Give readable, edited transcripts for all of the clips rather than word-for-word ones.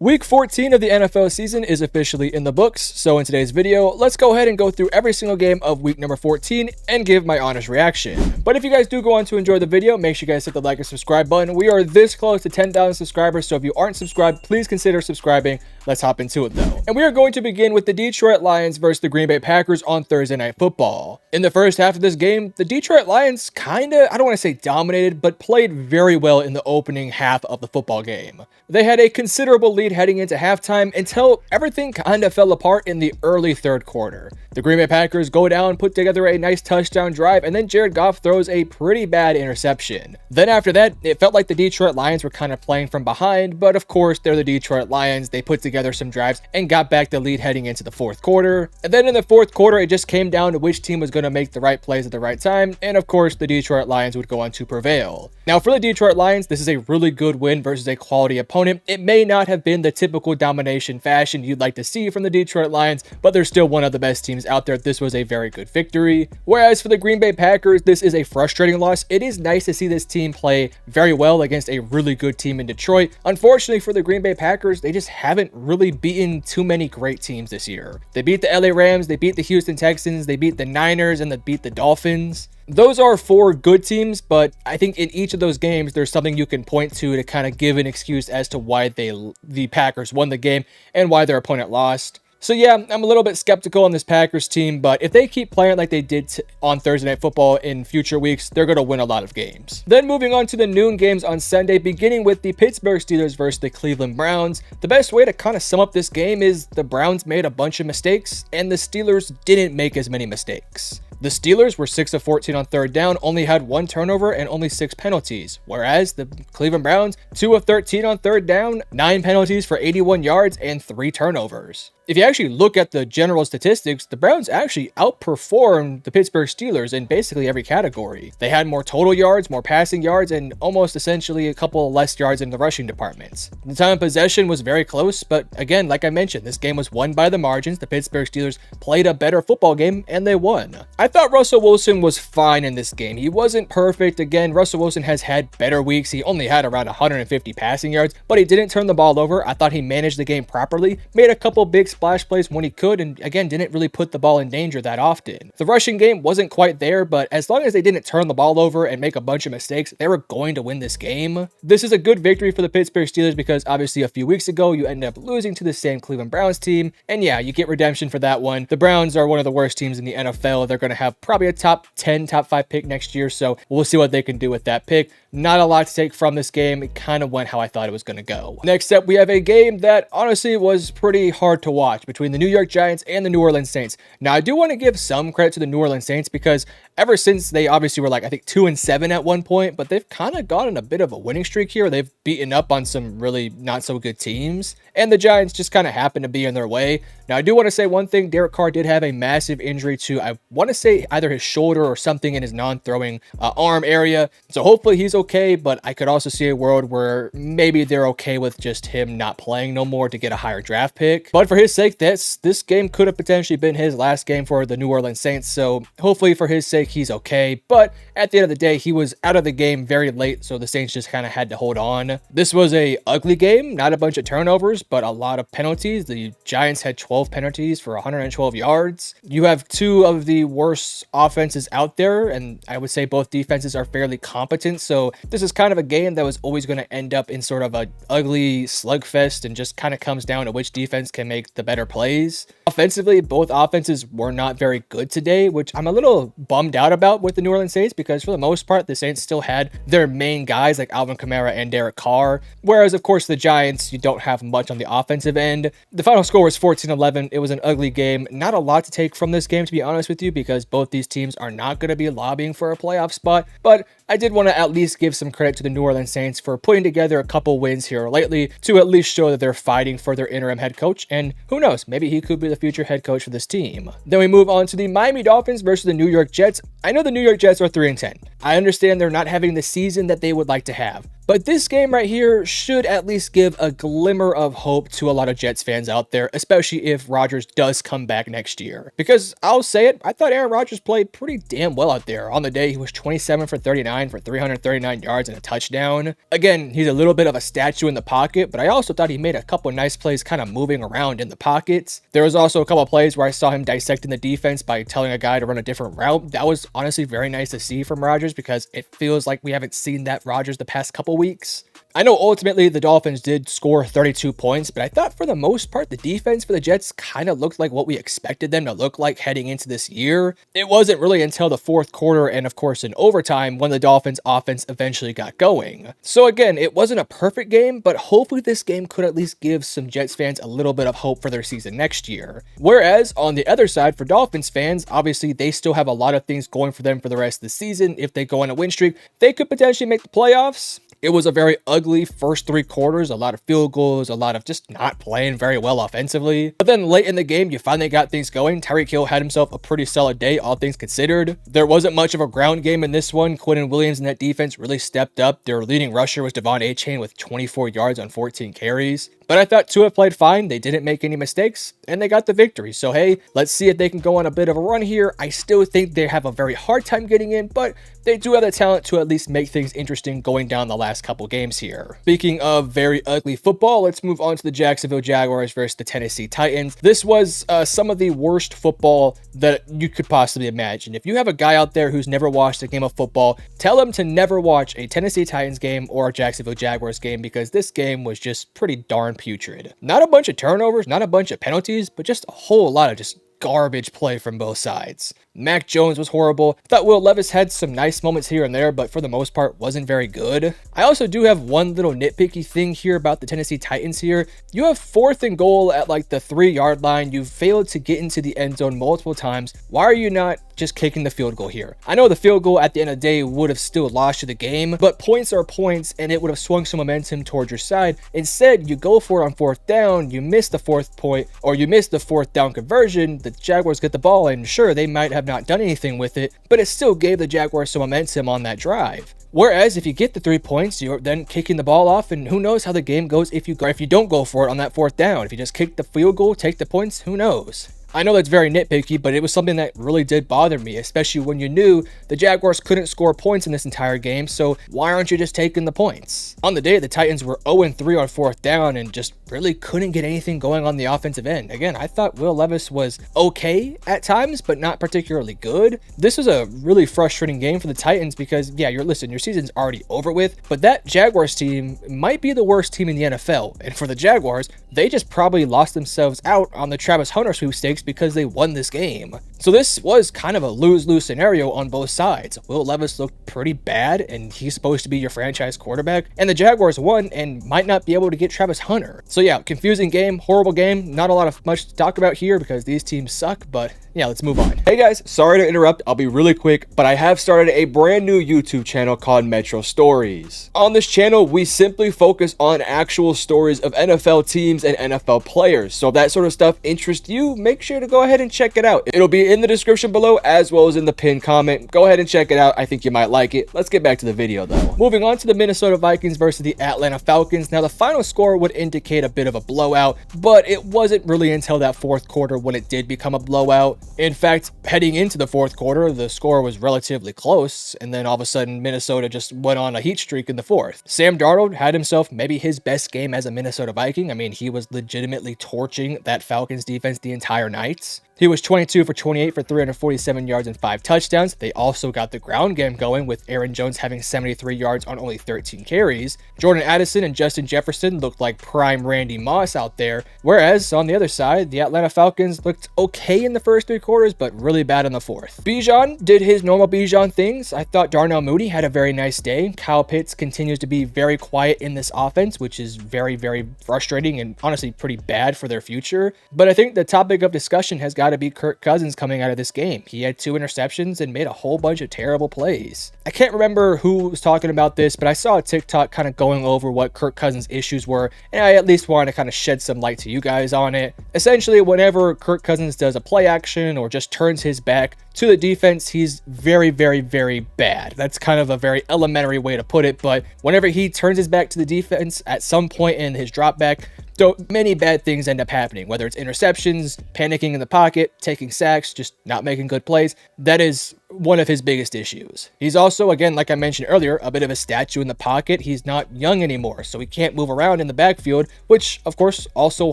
Week 14 of the NFL season is officially in the books, so in today's video, let's go ahead and go through every single game of week number 14 and give my honest reaction. But if you guys do go on to enjoy the video, make sure you guys hit the like and subscribe button. We are this close to 10,000 subscribers, so if you aren't subscribed, please consider subscribing. Let's hop into it though. And we are going to begin with the Detroit Lions versus the Green Bay Packers on Thursday Night Football. In the first half of this game, the Detroit Lions I don't want to say dominated, but played very well in the opening half of the football game. They had a considerable lead heading into halftime until everything kind of fell apart in the early third quarter. The Green Bay Packers go down, put together a nice touchdown drive, and then Jared Goff throws a pretty bad interception. Then after that, it felt like the Detroit Lions were kind of playing from behind, but of course, they're the Detroit Lions. They put together some drives and got back the lead heading into the fourth quarter. And then in the fourth quarter, it just came down to which team was going to make the right plays at the right time, and of course, the Detroit Lions would go on to prevail. Now, for the Detroit Lions, this is a really good win versus a quality opponent. It may not have been the typical domination fashion you'd like to see from the Detroit Lions, but they're still one of the best teams out there. This was a very good victory. Whereas for the Green Bay Packers, this is a frustrating loss. It is nice to see this team play very well against a really good team in Detroit. Unfortunately for the Green Bay Packers, they just haven't really beaten too many great teams this year. They beat the LA Rams, they beat the Houston Texans, they beat the Niners, and they beat the Dolphins. Those are four good teams, but I think in each of those games, there's something you can point to kind of give an excuse as to why the Packers won the game and why their opponent lost. So yeah, I'm a little bit skeptical on this Packers team, but if they keep playing like they did on Thursday Night Football in future weeks, they're going to win a lot of games. Then moving on to the noon games on Sunday, beginning with the Pittsburgh Steelers versus the Cleveland Browns. The best way to kind of sum up this game is the Browns made a bunch of mistakes, and the Steelers didn't make as many mistakes. The Steelers were 6 of 14 on third down, only had 1 turnover and only 6 penalties, whereas the Cleveland Browns, 2 of 13 on third down, 9 penalties for 81 yards and 3 turnovers. If you actually look at the general statistics, the Browns actually outperformed the Pittsburgh Steelers in basically every category. They had more total yards, more passing yards, and almost essentially a couple less yards in the rushing departments. The time of possession was very close, but again, like I mentioned, this game was won by the margins. The Pittsburgh Steelers played a better football game, and they won. I thought Russell Wilson was fine in this game. He wasn't perfect. Again, Russell Wilson has had better weeks. He only had around 150 passing yards, but he didn't turn the ball over. I thought he managed the game properly, made a couple big splash plays when he could, and again, didn't really put the ball in danger that often. The rushing game wasn't quite there, but as long as they didn't turn the ball over and make a bunch of mistakes, they were going to win this game. This is a good victory for the Pittsburgh Steelers because obviously a few weeks ago, you ended up losing to the same Cleveland Browns team, and yeah, you get redemption for that one. The Browns are one of the worst teams in the NFL. They're going to have probably a top 10, top 5 pick next year, so we'll see what they can do with that pick. Not a lot to take from this game. It kind of went how I thought it was going to go. Next up, we have a game that honestly was pretty hard to watch between the New York Giants and the New Orleans Saints. Now, I do want to give some credit to the New Orleans Saints because ever since they obviously were I think 2-7 at one point, but they've kind of gone on a bit of a winning streak here. They've beaten up on some really not so good teams, and the Giants just kind of happen to be in their way. Now, I do want to say one thing. Derek Carr did have a massive injury to, I want to say either his shoulder or something in his non-throwing arm area. So hopefully he's okay, but I could also see a world where maybe they're okay with just him not playing no more to get a higher draft pick. But for his sake, this game could have potentially been his last game for the New Orleans Saints. So hopefully for his sake, he's okay. But at the end of the day, he was out of the game very late, so the Saints just kind of had to hold on. This was a ugly game, not a bunch of turnovers, but a lot of penalties. The Giants had 12 penalties for 112 yards. You have 2 of the worst offenses out there, and I would say both defenses are fairly competent, so this is kind of a game that was always going to end up in sort of a ugly slugfest and just kind of comes down to which defense can make the better plays. Offensively, both offenses were not very good today, which I'm a little bummed out about with the New Orleans Saints because for the most part, the Saints still had their main guys like Alvin Kamara and Derek Carr, whereas of course the Giants, you don't have much on the offensive end. The final score was 14-11. It was an ugly game. Not a lot to take from this game, to be honest with you, because both these teams are not going to be lobbying for a playoff spot, but I did want to at least give some credit to the New Orleans Saints for putting together a couple wins here lately to at least show that they're fighting for their interim head coach, and who knows, knows? Maybe he could be the future head coach for this team. Then we move on to the Miami Dolphins versus the New York Jets. I know the New York Jets are 3-10. I understand they're not having the season that they would like to have. But this game right here should at least give a glimmer of hope to a lot of Jets fans out there, especially if Rodgers does come back next year. Because I'll say it, I thought Aaron Rodgers played pretty damn well out there. On the day, he was 27 for 39 for 339 yards and a touchdown. Again, he's a little bit of a statue in the pocket, but I also thought he made a couple nice plays kind of moving around in the pockets. There was also a couple of plays where I saw him dissecting the defense by telling a guy to run a different route. That was honestly very nice to see from Rodgers because it feels like we haven't seen that Rodgers the past couple weeks. I know ultimately the Dolphins did score 32 points, but I thought for the most part, the defense for the Jets kind of looked like what we expected them to look like heading into this year. It wasn't really until the fourth quarter and of course in overtime when the Dolphins offense eventually got going. So again, it wasn't a perfect game, but hopefully this game could at least give some Jets fans a little bit of hope for their season next year. Whereas on the other side for Dolphins fans, obviously they still have a lot of things going for them for the rest of the season. If they go on a win streak, they could potentially make the playoffs. It was a very ugly first 3 quarters, a lot of field goals, a lot of just not playing very well offensively. But then late in the game, you finally got things going. Tyreek Hill had himself a pretty solid day, all things considered. There wasn't much of a ground game in this one. Quinnen Williams and that defense really stepped up. Their leading rusher was Devon Achane with 24 yards on 14 carries. But I thought Tua played fine. They didn't make any mistakes, and they got the victory. So hey, let's see if they can go on a bit of a run here. I still think they have a very hard time getting in, but they do have the talent to at least make things interesting going down the last couple games here. Speaking of very ugly football, let's move on to the Jacksonville Jaguars versus the Tennessee Titans. This was some of the worst football that you could possibly imagine. If you have a guy out there who's never watched a game of football, tell him to never watch a Tennessee Titans game or a Jacksonville Jaguars game because this game was just pretty darn putrid. Not a bunch of turnovers, not a bunch of penalties, but just a whole lot of just garbage play from both sides. Mac Jones was horrible. Thought Will Levis had some nice moments here and there, but for the most part wasn't very good. I also do have one little nitpicky thing here about the Tennessee Titans here. You have 4th and goal at like the 3-yard line. You've failed to get into the end zone multiple times. Why are you not just kicking the field goal here? I know the field goal at the end of the day would have still lost you the game, but points are points and it would have swung some momentum towards your side. Instead, you go for it on 4th down, you miss the 4th point, or you miss the 4th down conversion. The Jaguars get the ball, and sure, they might have not done anything with it, but it still gave the Jaguars some momentum on that drive. Whereas if you get the 3 points, you're then kicking the ball off, and who knows how the game goes if you don't go for it on that 4th down. If you just kick the field goal, take the points, who knows? I know that's very nitpicky, but it was something that really did bother me, especially when you knew the Jaguars couldn't score points in this entire game, so why aren't you just taking the points? On the day, the Titans were 0-3 on 4th down and just really couldn't get anything going on the offensive end. Again, I thought Will Levis was okay at times, but not particularly good. This was a really frustrating game for the Titans because, yeah, your season's already over with, but that Jaguars team might be the worst team in the NFL, and for the Jaguars, they just probably lost themselves out on the Travis Hunter sweepstakes because they won this game. So this was kind of a lose-lose scenario on both sides. Will Levis looked pretty bad, and he's supposed to be your franchise quarterback, and the Jaguars won and might not be able to get Travis Hunter. So yeah, confusing game, horrible game, not a lot of much to talk about here because these teams suck, but yeah, let's move on. Hey guys, sorry to interrupt, I'll be really quick, but I have started a brand new YouTube channel called Metro Stories. On this channel, we simply focus on actual stories of NFL teams and NFL players. So if that sort of stuff interests you, make sure to go ahead and check it out. It'll be in the description below as well as in the pinned comment. Go ahead and check it out. I think you might like it. Let's get back to the video though. Moving on to the Minnesota Vikings versus the Atlanta Falcons. Now the final score would indicate a bit of a blowout, but it wasn't really until that 4th quarter when it did become a blowout. In fact, heading into the 4th quarter, the score was relatively close, and then all of a sudden Minnesota just went on a heat streak in the 4th. Sam Darnold had himself maybe his best game as a Minnesota Viking. I mean, he was legitimately torching that Falcons defense the entire night. He was 22 for 28 for 347 yards and 5 touchdowns. They also got the ground game going with Aaron Jones having 73 yards on only 13 carries. Jordan Addison and Justin Jefferson looked like prime Randy Moss out there. Whereas on the other side, the Atlanta Falcons looked okay in the first 3 quarters, but really bad in the 4th. Bijan did his normal Bijan things. I thought Darnell Mooney had a very nice day. Kyle Pitts continues to be very quiet in this offense, which is very, very frustrating and honestly pretty bad for their future. But I think the topic of discussion has got got to be Kirk Cousins coming out of this game. He had 2 interceptions and made a whole bunch of terrible plays. I can't remember who was talking about this, but I saw a TikTok kind of going over what Kirk Cousins' issues were, and I at least wanted to kind of shed some light to you guys on it. Essentially, whenever Kirk Cousins does a play action or just turns his back to the defense, he's very, very, very bad. That's kind of a very elementary way to put it, but whenever he turns his back to the defense at some point in his drop back, so many bad things end up happening, whether it's interceptions, panicking in the pocket, taking sacks, just not making good plays. That is one of his biggest issues. He's also, again, like I mentioned earlier, a bit of a statue in the pocket. He's not young anymore, so he can't move around in the backfield, which of course also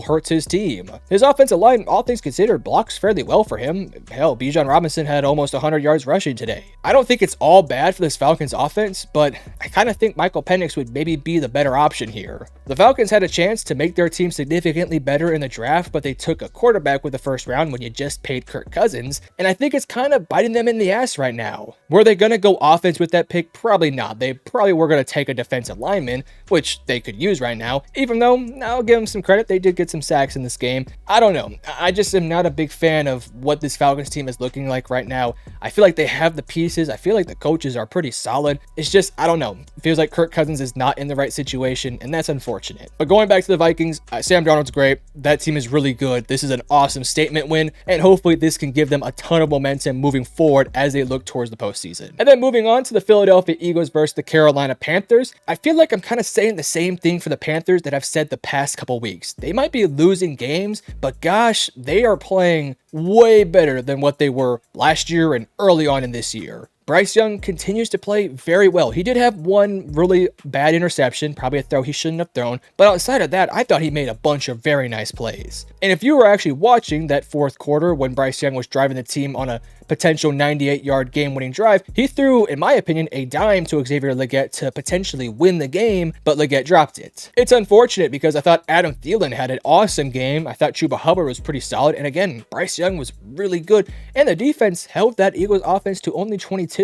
hurts his team. His offensive line, all things considered, blocks fairly well for him. Hell, Bijan Robinson had almost 100 yards rushing today. I don't think it's all bad for this Falcons offense, but I kind of think Michael Penix would maybe be the better option here. The Falcons had a chance to make their team significantly better in the draft, but they took a quarterback with the first round when you just paid Kirk Cousins, and I think it's kind of biting them in the ass right now. Were they going to go offense with that pick? Probably not. They probably were going to take a defensive lineman, which they could use right now, even though I'll give them some credit. They did get some sacks in this game. I don't know. I just am not a big fan of what this Falcons team is looking like right now. I feel like they have the pieces. I feel like the coaches are pretty solid. It's just, I don't know. It feels like Kirk Cousins is not in the right situation, and that's unfortunate. But going back to the Vikings, Sam Darnold's great. That team is really good. This is an awesome statement win, and hopefully this can give them a ton of momentum moving forward as they look towards the postseason. And then moving on to the Philadelphia Eagles versus the Carolina Panthers, I feel like I'm kind of saying the same thing for the Panthers that I've said the past couple weeks. They might be losing games, but gosh, they are playing way better than what they were last year and early on in this year. Bryce Young continues to play very well. He did have one really bad interception, probably a throw he shouldn't have thrown, but outside of that, I thought he made a bunch of very nice plays. And if you were actually watching that fourth quarter when Bryce Young was driving the team on a potential 98-yard game-winning drive, he threw, in my opinion, a dime to Xavier Legette to potentially win the game, but Legette dropped it. It's unfortunate because I thought Adam Thielen had an awesome game. I thought Chuba Hubbard was pretty solid, and again, Bryce Young was really good, and the defense held that Eagles offense to only 22.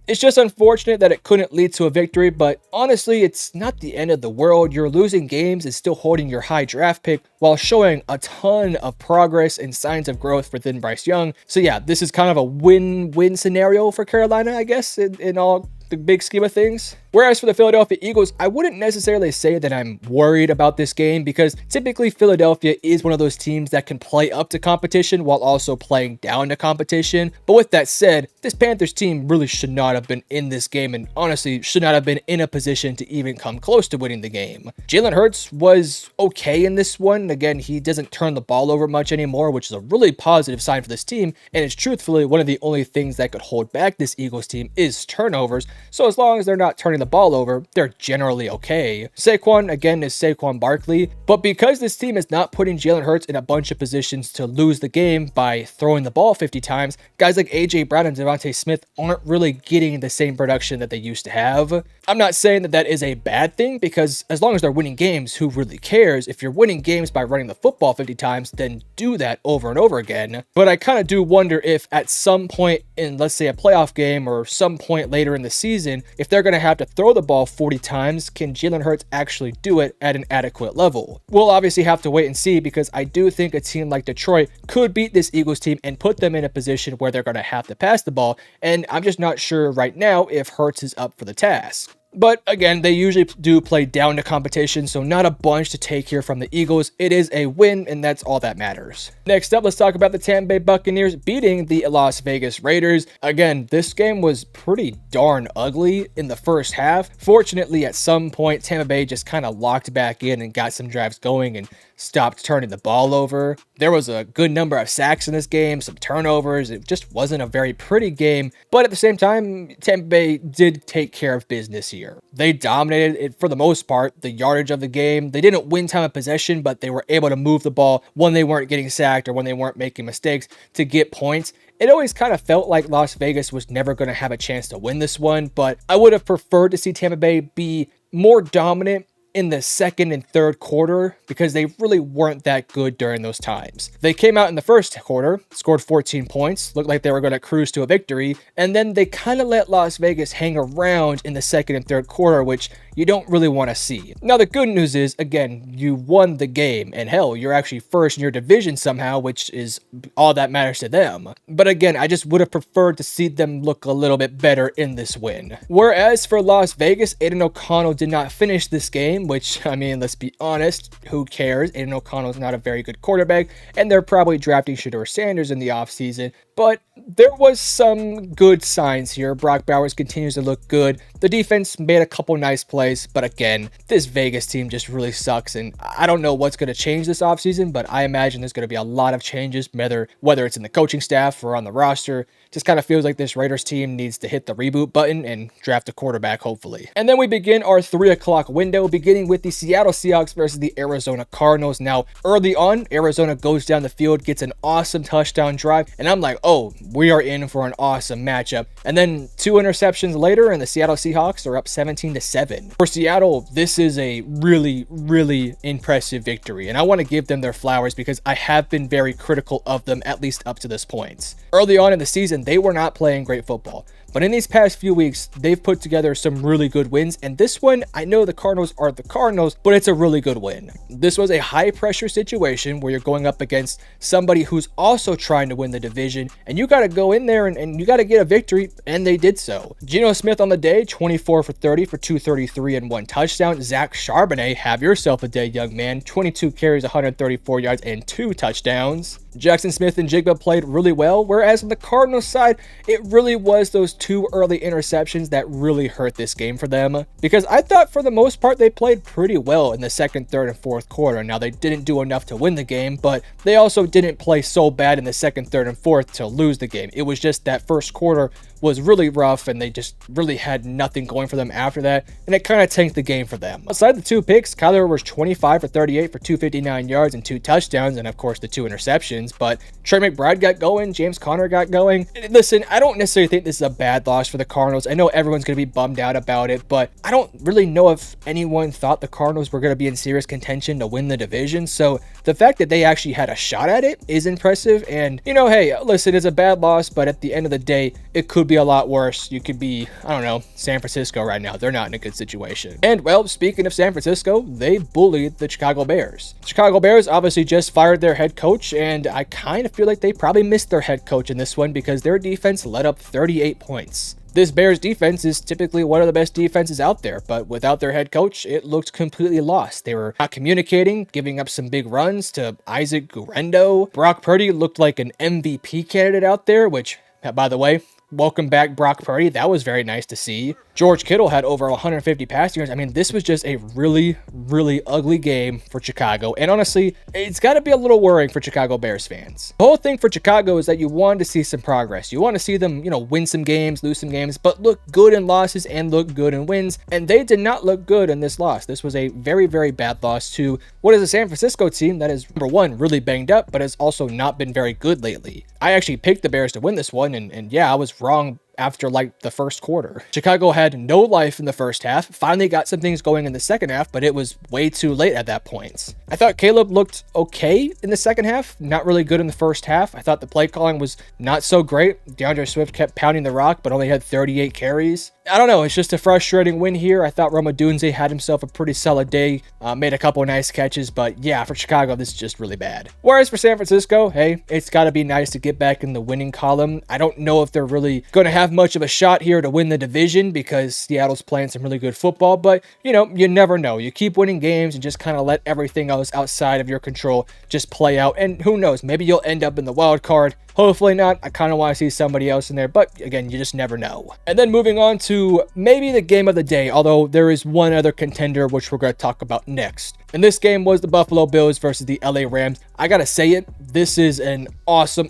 It's just unfortunate that it couldn't lead to a victory, but honestly, it's not the end of the world. You're losing games and still holding your high draft pick while showing a ton of progress and signs of growth within Bryce Young. So yeah, this is kind of a win-win scenario for Carolina, I guess, in all the big scheme of things. Whereas for the Philadelphia Eagles, I wouldn't necessarily say that I'm worried about this game because typically Philadelphia is one of those teams that can play up to competition while also playing down to competition. But with that said, this Panthers team really should not have been in this game and honestly should not have been in a position to even come close to winning the game. Jalen Hurts was okay in this one. Again, he doesn't turn the ball over much anymore, which is a really positive sign for this team. And it's truthfully one of the only things that could hold back this Eagles team is turnovers. So as long as they're not turning the ball over, they're generally okay. Saquon, again, is Saquon Barkley, but because this team is not putting Jalen Hurts in a bunch of positions to lose the game by throwing the ball 50 times, guys like AJ Brown and Devontae Smith aren't really getting the same production that they used to have. I'm not saying that that is a bad thing because as long as they're winning games, who really cares? If you're winning games by running the football 50 times, then do that over and over again. But I kind of do wonder if at some point in, let's say, a playoff game or some point later in the season, if they're going to have to throw the ball 40 times, can Jalen Hurts actually do it at an adequate level? We'll obviously have to wait and see because I do think a team like Detroit could beat this Eagles team and put them in a position where they're going to have to pass the ball, and I'm just not sure right now if Hurts is up for the task. But again, they usually do play down to competition, so not a bunch to take here from the Eagles. It is a win, and that's all that matters. Next up, let's talk about the Tampa Bay Buccaneers beating the Las Vegas Raiders. Again, this game was pretty darn ugly in the first half. Fortunately, at some point, Tampa Bay just kind of locked back in and got some drives going and stopped turning the ball over. There was a good number of sacks in this game, some turnovers. It just wasn't a very pretty game, but at the same time, Tampa Bay did take care of business here. They dominated it for the most part, the yardage of the game. They didn't win time of possession, but they were able to move the ball when they weren't getting sacked or when they weren't making mistakes to get points. It always kind of felt like Las Vegas was never going to have a chance to win this one, but I would have preferred to see Tampa Bay be more dominant in the second and third quarter because they really weren't that good during those times. They came out in the first quarter, scored 14 points, looked like they were going to cruise to a victory, and then they kind of let Las Vegas hang around in the second and third quarter, which you don't really want to see. Now, the good news is, again, you won the game, and hell, you're actually first in your division somehow, which is all that matters to them. But again, I just would have preferred to see them look a little bit better in this win. Whereas for Las Vegas, Aiden O'Connell did not finish this game, which, I mean, let's be honest, who cares? Aiden O'Connell is not a very good quarterback, and they're probably drafting Shedeur Sanders in the offseason, but there was some good signs here. Brock Bowers continues to look good. The defense made a couple nice plays, but again, this Vegas team just really sucks, and I don't know what's going to change this offseason, but I imagine there's going to be a lot of changes, whether it's in the coaching staff or on the roster. Just kind of feels like this Raiders team needs to hit the reboot button and draft a quarterback, hopefully. And then we begin our 3 o'clock window, beginning with the Seattle Seahawks versus the Arizona Cardinals. Now, early on, Arizona goes down the field, gets an awesome touchdown drive, and I'm like, oh, we are in for an awesome matchup. And then 2 interceptions later, and the Seattle Seahawks are up 17-7. For Seattle, this is a really, really impressive victory, and I want to give them their flowers because I have been very critical of them, at least up to this point. Early on in the season, they were not playing great football. But in these past few weeks, they've put together some really good wins. And this one, I know the Cardinals are the Cardinals, but it's a really good win. This was a high pressure situation where you're going up against somebody who's also trying to win the division. And you got to go in there and you got to get a victory. And they did so. Geno Smith on the day, 24 for 30 for 233 and 1 touchdown. Zach Charbonnet, have yourself a day, young man. 22 carries, 134 yards and 2 touchdowns. Jackson Smith and Jigba played really well, whereas on the Cardinals side, it really was those 2 early interceptions that really hurt this game for them. Because I thought for the most part they played pretty well in the second, third, and fourth quarter. Now, they didn't do enough to win the game, but they also didn't play so bad in the second, third, and fourth to lose the game. It was just that first quarter was really rough, and they just really had nothing going for them after that, and it kind of tanked the game for them. Outside the 2 picks, Kyler was 25 for 38 for 259 yards and 2 touchdowns, and of course the 2 interceptions, but Trey McBride got going, James Conner got going. Listen, I don't necessarily think this is a bad loss for the Cardinals. I know everyone's going to be bummed out about it, but I don't really know if anyone thought the Cardinals were going to be in serious contention to win the division, so the fact that they actually had a shot at it is impressive, and, you know, hey, listen, it's a bad loss, but at the end of the day, it could be a lot worse. You could be, I don't know, San Francisco right now. They're not in a good situation. And, well, speaking of San Francisco, they bullied the Chicago Bears. Chicago Bears obviously just fired their head coach, and I kind of feel like they probably missed their head coach in this one because their defense let up 38 points. This Bears defense is typically one of the best defenses out there, but without their head coach, it looked completely lost. They were not communicating, giving up some big runs to Isaac Guerendo. Brock Purdy looked like an MVP candidate out there, which, by the way, welcome back, Brock Purdy. That was very nice to see. George Kittle had over 150 passing yards. I mean, this was just a really, really ugly game for Chicago. And honestly, it's got to be a little worrying for Chicago Bears fans. The whole thing for Chicago is that you want to see some progress. You want to see them, win some games, lose some games, but look good in losses and look good in wins. And they did not look good in this loss. This was a very, very bad loss to what is a San Francisco team that is, number one, really banged up, but has also not been very good lately. I actually picked the Bears to win this one, and yeah, I was wrong after like the first quarter. Chicago had no life in the first half, finally got some things going in the second half, but it was way too late at that point. I thought Caleb looked okay in the second half, not really good in the first half. I thought the play calling was not so great. DeAndre Swift kept pounding the rock, but only had 38 carries. I don't know, it's just a frustrating win here. I thought Roma Dunze had himself a pretty solid day, made a couple nice catches, but yeah, for Chicago, this is just really bad. Whereas for San Francisco, hey, it's got to be nice to get back in the winning column. I don't know if they're really going to have much of a shot here to win the division because Seattle's playing some really good football, but, you never know. You keep winning games and just kind of let everything else outside of your control just play out, and who knows, maybe you'll end up in the wild card. Hopefully not. I kind of want to see somebody else in there, but again, you just never know. And then moving on to maybe the game of the day, although there is one other contender which we're going to talk about next. And this game was the Buffalo Bills versus the LA Rams. I gotta say it, this is an awesome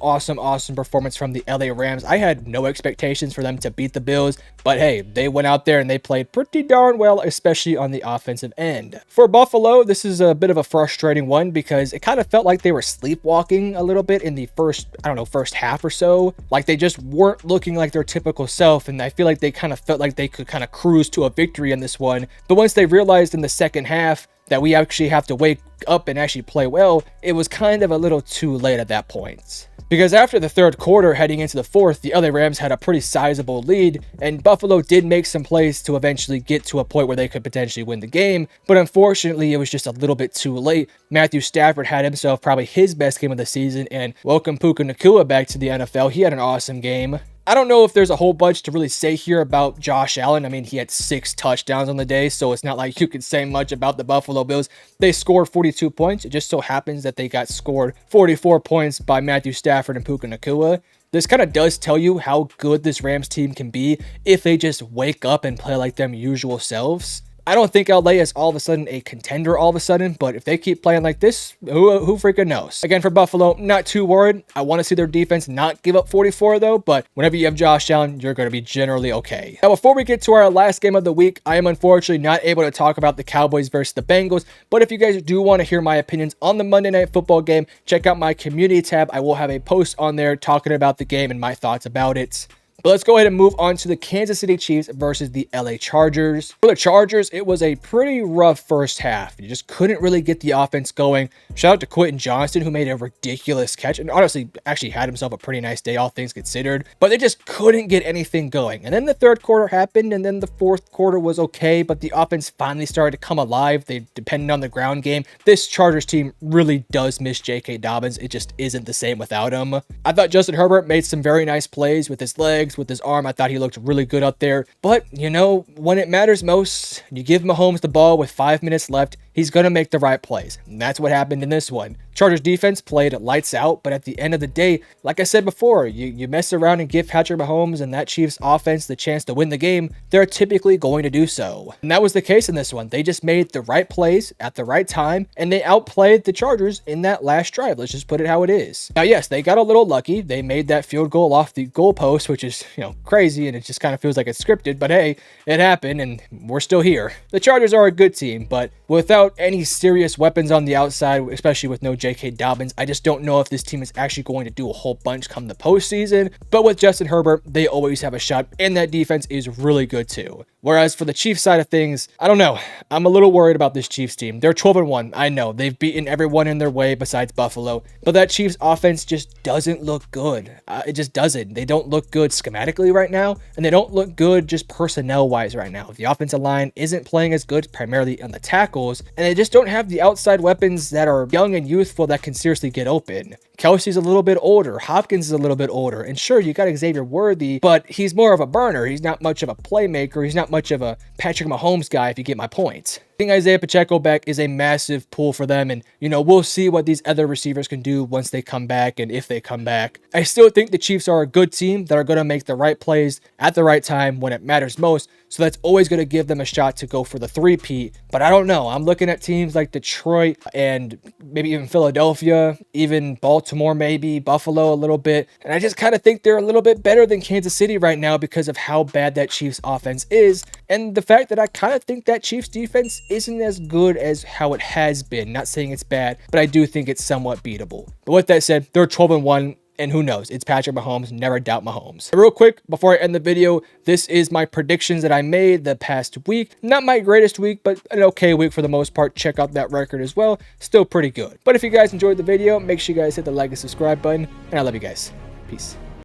performance from the LA Rams. I had no expectations for them to beat the Bills, but hey, they went out there and they played pretty darn well, especially on the offensive end. For Buffalo, this is a bit of a frustrating one because it kind of felt like they were sleepwalking a little bit in the first half or so. Like they just weren't looking like their typical self, and I feel like they kind of felt like they could kind of cruise to a victory in this one. But once they realized in the second half that we actually have to wake up and actually play well, it was kind of a little too late at that point. Because after the third quarter, heading into the fourth, the LA Rams had a pretty sizable lead, and Buffalo did make some plays to eventually get to a point where they could potentially win the game, but unfortunately, it was just a little bit too late. Matthew Stafford had himself probably his best game of the season, and welcome Puka Nacua back to the NFL. He had an awesome game. I don't know if there's a whole bunch to really say here about Josh Allen. I mean, he had 6 touchdowns on the day, so it's not like you could say much about the Buffalo Bills. They scored 42 points. It just so happens that they got scored 44 points by Matthew Stafford and Puka Nacua. This kind of does tell you how good this Rams team can be if they just wake up and play like them usual selves. I don't think LA is all of a sudden a contender all of a sudden, but if they keep playing like this, who freaking knows? Again, for Buffalo, not too worried. I want to see their defense not give up 44 though, but whenever you have Josh Allen, you're going to be generally okay. Now, before we get to our last game of the week, I am unfortunately not able to talk about the Cowboys versus the Bengals, but if you guys do want to hear my opinions on the Monday Night Football game, check out my community tab. I will have a post on there talking about the game and my thoughts about it. But let's go ahead and move on to the Kansas City Chiefs versus the LA Chargers. For the Chargers, it was a pretty rough first half. You just couldn't really get the offense going. Shout out to Quentin Johnston, who made a ridiculous catch and honestly actually had himself a pretty nice day, all things considered. But they just couldn't get anything going. And then the third quarter happened, and then the fourth quarter was okay, but the offense finally started to come alive. They depended on the ground game. This Chargers team really does miss J.K. Dobbins. It just isn't the same without him. I thought Justin Herbert made some very nice plays with his legs, with his arm. I thought he looked really good out there. But, you know, when it matters most, you give Mahomes the ball with 5 minutes left, he's going to make the right plays. And that's what happened in this one. Chargers defense played lights out, but at the end of the day, like I said before, you mess around and give Patrick Mahomes and that Chiefs offense the chance to win the game, they're typically going to do so. And that was the case in this one. They just made the right plays at the right time, and they outplayed the Chargers in that last drive. Let's just put it how it is. Now, yes, they got a little lucky. They made that field goal off the goalpost, which is, you know, crazy, and it just kind of feels like it's scripted, but hey, it happened, and we're still here. The Chargers are a good team, but without any serious weapons on the outside, especially with no J.K. Dobbins, I just don't know if this team is actually going to do a whole bunch come the postseason. But with Justin Herbert, they always have a shot, and that defense is really good too. Whereas for the Chiefs side of things, I don't know. I'm a little worried about this Chiefs team. They're 12-1. I know they've beaten everyone in their way besides Buffalo, but that Chiefs offense just doesn't look good. It just doesn't. They don't look good schematically right now, and they don't look good just personnel-wise right now. The offensive line isn't playing as good, primarily on the tackles, and they just don't have the outside weapons that are young and youthful that can seriously get open. Kelsey's a little bit older. Hopkins is a little bit older. And sure, you got Xavier Worthy, but he's more of a burner. He's not much of a playmaker. He's not much of a Patrick Mahomes guy, if you get my point. Getting Isaiah Pacheco back is a massive pull for them, and you know, we'll see what these other receivers can do once they come back and if they come back. I still think the Chiefs are a good team that are going to make the right plays at the right time when it matters most, so that's always going to give them a shot to go for the three-peat. But I don't know. I'm looking at teams like Detroit and maybe even Philadelphia, even Baltimore maybe, Buffalo a little bit, and I just kind of think they're a little bit better than Kansas City right now because of how bad that Chiefs offense is, and the fact that I kind of think that Chiefs defense isn't as good as how it has been. Not saying it's bad, but I do think it's somewhat beatable. But with that said, they're 12-1. And who knows? It's Patrick Mahomes. Never doubt Mahomes. Real quick, before I end the video, this is my predictions that I made the past week. Not my greatest week, but an okay week for the most part. Check out that record as well. Still pretty good. But if you guys enjoyed the video, make sure you guys hit the like and subscribe button. And I love you guys. Peace.